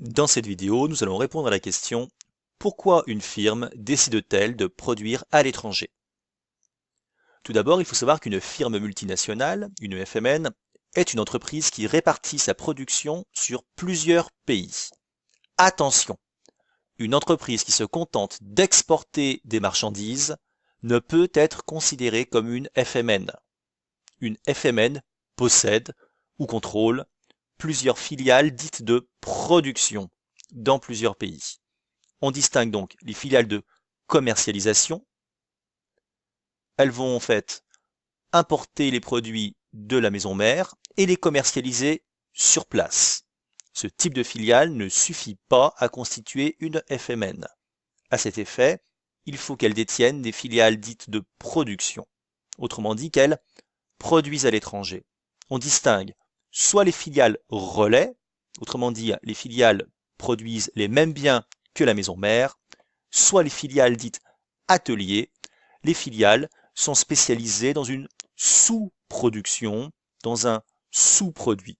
Dans cette vidéo, nous allons répondre à la question « Pourquoi une firme décide-t-elle de produire à l'étranger ?» Tout d'abord, il faut savoir qu'une firme multinationale, une FMN, est une entreprise qui répartit sa production sur plusieurs pays. Attention, une entreprise qui se contente d'exporter des marchandises ne peut être considérée comme une FMN. Une FMN possède ou contrôle plusieurs filiales dites de production dans plusieurs pays. On distingue donc les filiales de commercialisation. Elles vont en fait importer les produits de la maison mère et les commercialiser sur place. Ce type de filiale ne suffit pas à constituer une FMN. À cet effet, il faut qu'elles détiennent des filiales dites de production. Autrement dit, qu'elles produisent à l'étranger. On distingue soit les filiales relais, autrement dit, les filiales produisent les mêmes biens que la maison mère, soit les filiales dites ateliers. Les filiales sont spécialisées dans une sous-production, dans un sous-produit.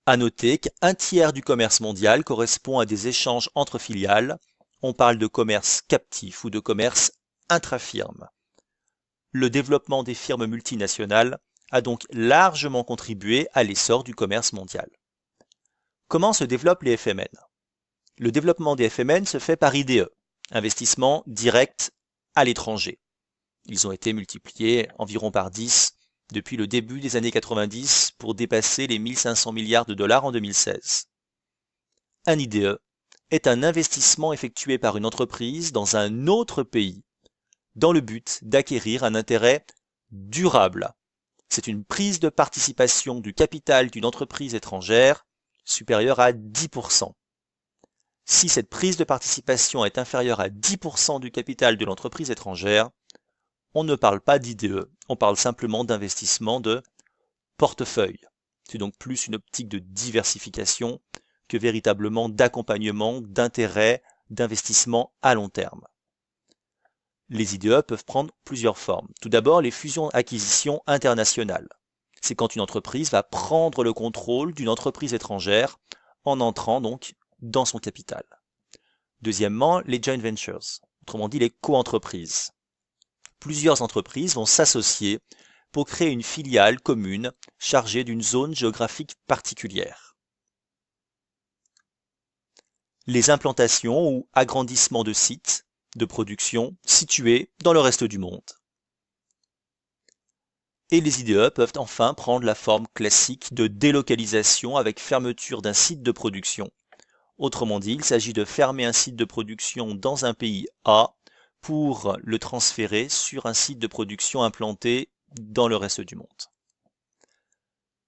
À noter qu'un tiers du commerce mondial correspond à des échanges entre filiales. On parle de commerce captif ou de commerce intra-firme. Le développement des firmes multinationales a donc largement contribué à l'essor du commerce mondial. Comment se développent les FMN? Le développement des FMN se fait par IDE, investissement direct à l'étranger. Ils ont été multipliés environ par 10 depuis le début des années 90 pour dépasser les 1500 milliards de dollars en 2016. Un IDE est un investissement effectué par une entreprise dans un autre pays dans le but d'acquérir un intérêt durable. C'est une prise de participation du capital d'une entreprise étrangère supérieure à 10%. Si cette prise de participation est inférieure à 10% du capital de l'entreprise étrangère, on ne parle pas d'IDE, on parle simplement d'investissement de portefeuille. C'est donc plus une optique de diversification que véritablement d'accompagnement, d'intérêt, d'investissement à long terme. Les IDE peuvent prendre plusieurs formes. Tout d'abord, les fusions-acquisitions internationales. C'est quand une entreprise va prendre le contrôle d'une entreprise étrangère en entrant donc dans son capital. Deuxièmement, les joint ventures, autrement dit les co-entreprises. Plusieurs entreprises vont s'associer pour créer une filiale commune chargée d'une zone géographique particulière. Les implantations ou agrandissements de sites de production situés dans le reste du monde. Et les IDE peuvent enfin prendre la forme classique de délocalisation avec fermeture d'un site de production. Autrement dit, il s'agit de fermer un site de production dans un pays A pour le transférer sur un site de production implanté dans le reste du monde.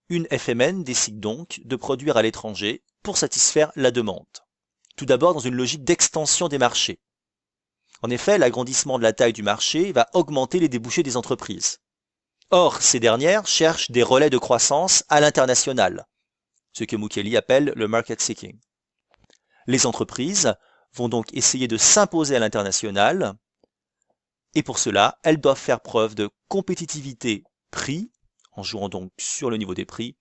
Une FMN décide donc de produire à l'étranger pour satisfaire la demande. Tout d'abord dans une logique d'extension des marchés. En effet, l'agrandissement de la taille du marché va augmenter les débouchés des entreprises. Or, ces dernières cherchent des relais de croissance à l'international, ce que Mukeli appelle le market seeking. Les entreprises vont donc essayer de s'imposer à l'international, et pour cela, elles doivent faire preuve de compétitivité prix, en jouant donc sur le niveau des prix,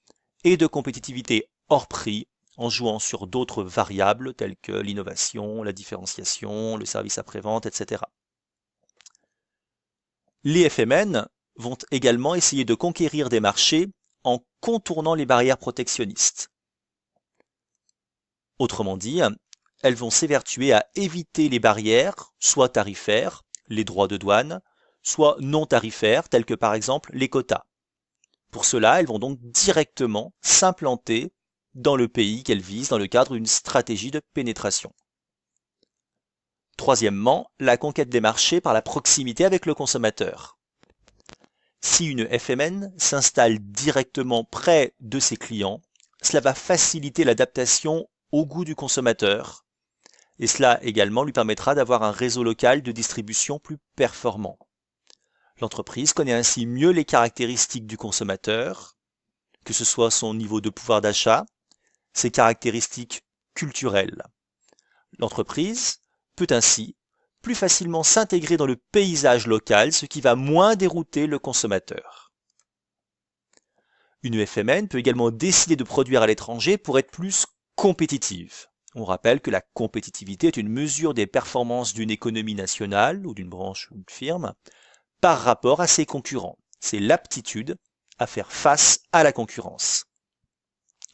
et de compétitivité hors prix, en jouant sur d'autres variables telles que l'innovation, la différenciation, le service après-vente, etc. Les FMN vont également essayer de conquérir des marchés en contournant les barrières protectionnistes. Autrement dit, elles vont s'évertuer à éviter les barrières, soit tarifaires, les droits de douane, soit non tarifaires, tels que par exemple les quotas. Pour cela, elles vont donc directement s'implanter dans le pays qu'elles visent dans le cadre d'une stratégie de pénétration. Troisièmement, la conquête des marchés par la proximité avec le consommateur. Si une FMN s'installe directement près de ses clients, cela va faciliter l'adaptation au goût du consommateur, et cela également lui permettra d'avoir un réseau local de distribution plus performant. L'entreprise connaît ainsi mieux les caractéristiques du consommateur, que ce soit son niveau de pouvoir d'achat, ses caractéristiques culturelles. L'entreprise peut ainsi plus facilement s'intégrer dans le paysage local, ce qui va moins dérouter le consommateur. Une FMN peut également décider de produire à l'étranger pour être plus compétitive. On rappelle que la compétitivité est une mesure des performances d'une économie nationale ou d'une branche ou d'une firme par rapport à ses concurrents. C'est l'aptitude à faire face à la concurrence.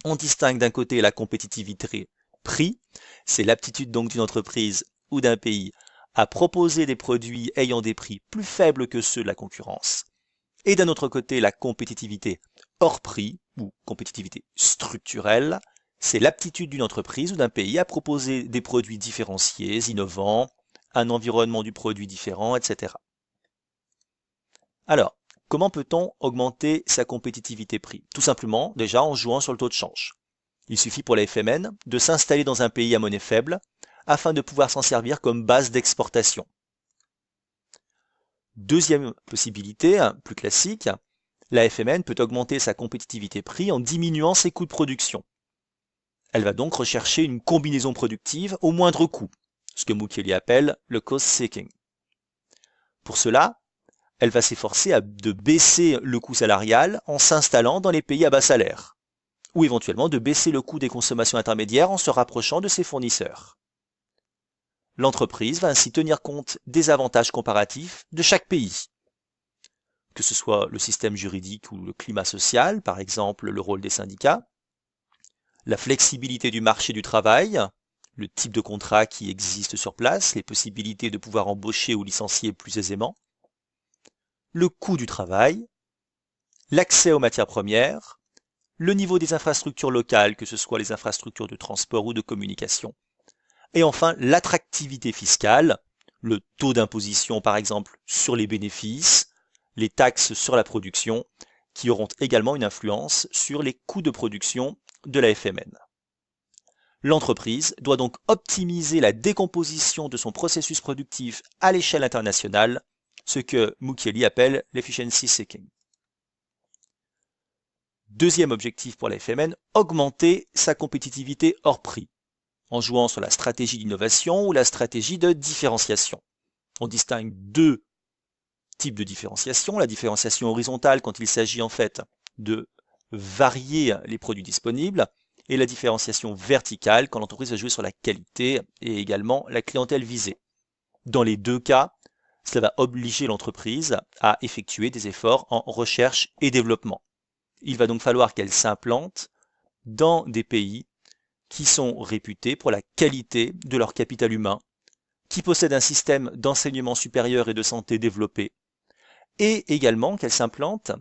On distingue d'un côté la compétitivité prix, c'est l'aptitude donc d'une entreprise ou d'un pays à proposer des produits ayant des prix plus faibles que ceux de la concurrence. Et d'un autre côté, la compétitivité hors prix ou compétitivité structurelle, c'est l'aptitude d'une entreprise ou d'un pays à proposer des produits différenciés, innovants, un environnement du produit différent, etc. Alors, comment peut-on augmenter sa compétitivité prix? Tout simplement, déjà en jouant sur le taux de change. Il suffit pour la FMN de s'installer dans un pays à monnaie faible afin de pouvoir s'en servir comme base d'exportation. Deuxième possibilité, plus classique, la FMN peut augmenter sa compétitivité prix en diminuant ses coûts de production. Elle va donc rechercher une combinaison productive au moindre coût, ce que Mukiele appelle le cost seeking. Pour cela, elle va s'efforcer de baisser le coût salarial en s'installant dans les pays à bas salaire, ou éventuellement de baisser le coût des consommations intermédiaires en se rapprochant de ses fournisseurs. L'entreprise va ainsi tenir compte des avantages comparatifs de chaque pays, que ce soit le système juridique ou le climat social, par exemple le rôle des syndicats, la flexibilité du marché du travail, le type de contrat qui existe sur place, les possibilités de pouvoir embaucher ou licencier plus aisément, le coût du travail, l'accès aux matières premières, le niveau des infrastructures locales, que ce soit les infrastructures de transport ou de communication, et enfin l'attractivité fiscale, le taux d'imposition par exemple sur les bénéfices, les taxes sur la production, qui auront également une influence sur les coûts de production de la FMN. L'entreprise doit donc optimiser la décomposition de son processus productif à l'échelle internationale, ce que Mukiele appelle l'efficiency seeking. Deuxième objectif pour la FMN, augmenter sa compétitivité hors prix, en jouant sur la stratégie d'innovation ou la stratégie de différenciation. On distingue deux types de différenciation. La différenciation horizontale quand il s'agit en fait de varier les produits disponibles, et la différenciation verticale quand l'entreprise va jouer sur la qualité et également la clientèle visée. Dans les deux cas, cela va obliger l'entreprise à effectuer des efforts en recherche et développement. Il va donc falloir qu'elle s'implante dans des pays qui sont réputés pour la qualité de leur capital humain, qui possèdent un système d'enseignement supérieur et de santé développé, et également qu'elle s'implante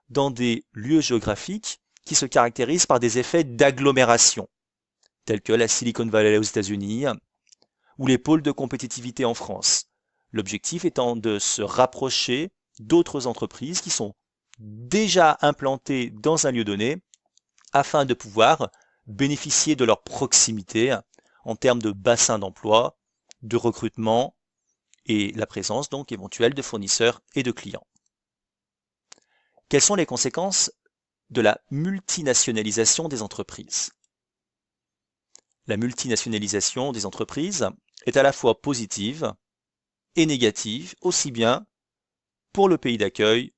dans des lieux géographiques qui se caractérisent par des effets d'agglomération, tels que la Silicon Valley aux États-Unis ou les pôles de compétitivité en France. L'objectif étant de se rapprocher d'autres entreprises qui sont déjà implantées dans un lieu donné afin de pouvoir bénéficier de leur proximité en termes de bassin d'emploi, de recrutement et la présence donc éventuelle de fournisseurs et de clients. Quelles sont les conséquences de la multinationalisation des entreprises? La multinationalisation des entreprises est à la fois positive et négative, aussi bien pour le pays d'accueil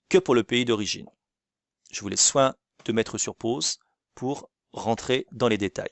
que pour le pays d'origine. Je vous laisse soin de mettre sur pause pour rentrer dans les détails.